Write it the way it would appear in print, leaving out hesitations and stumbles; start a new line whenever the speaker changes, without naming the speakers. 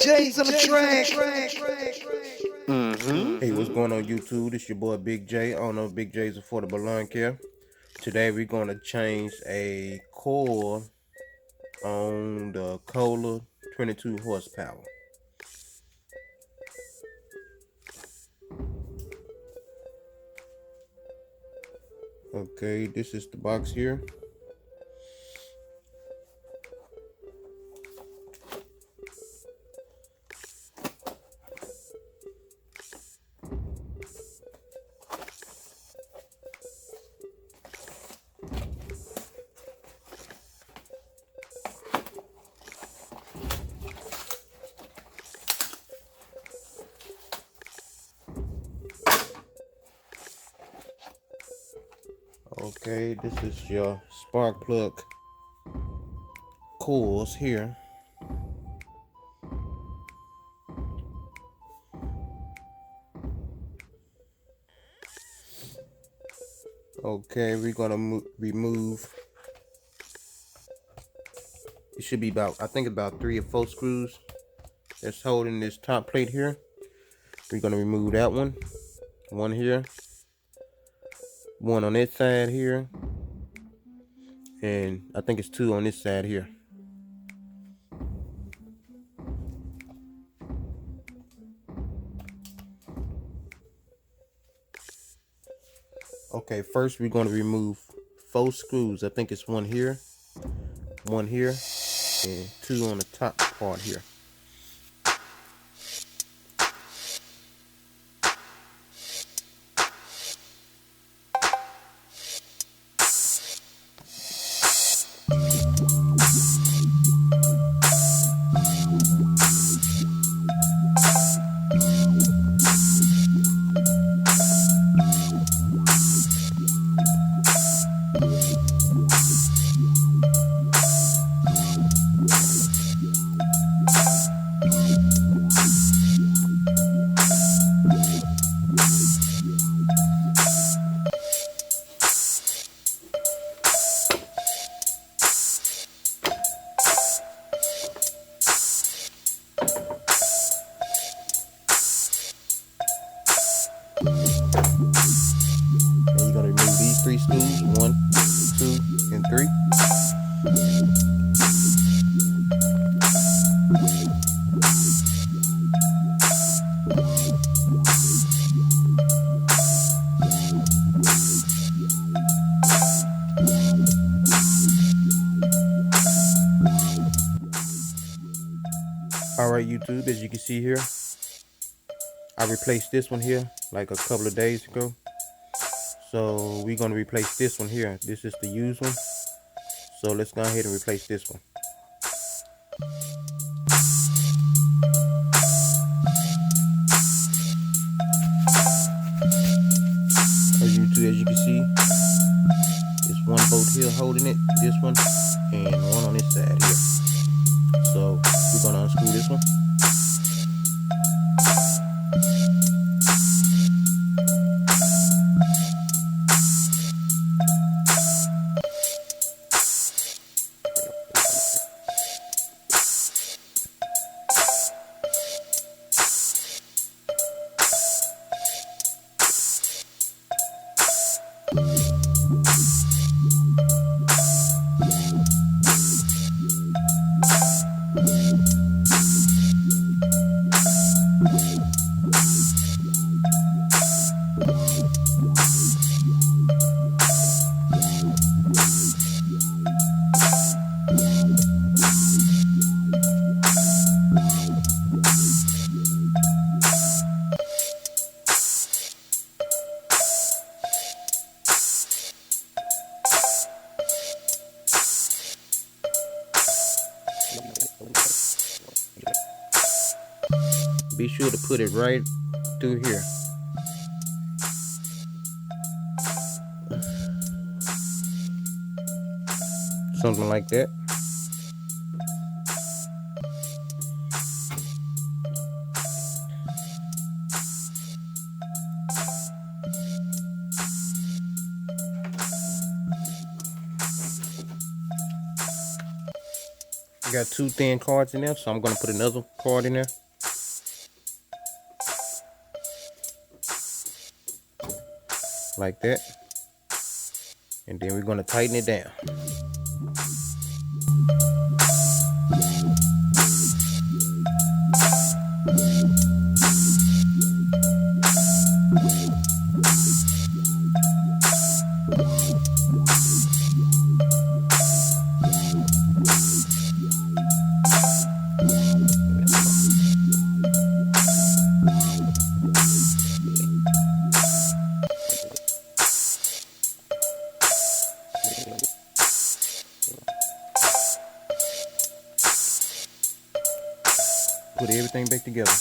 J's on the track.
Hey, what's going on YouTube? This your boy Big J, owner of Big J's Affordable Lawn Care. Today we're going to change a coil on the Kohler 22 horsepower. Okay, this is the box here. Okay, this is your spark plug coils here. Okay, we're gonna remove. It should be about, I think about 3 or 4 screws that's holding this top plate here. We're gonna remove that one here, one on this side here, and I think it's 2 on this side here. Okay, first we're going to remove 4 screws. I think it's one here, and 2 on the top part here. And you're going to remove these 3 screws, 1, 2, and 3. Alright YouTube, as you can see here, I replaced this one here like a couple of days ago. So we're going to replace this one here. This is the used one. So let's go ahead and replace this one. As you can see, there's one bolt here holding it, this one, and one on this side here. So we're going to unscrew this one. Be sure to put it right through here. Something like that. got 2 thin cards in there, so I'm gonna put another card in there. Like that. And then we're gonna tighten it down. Put everything back together.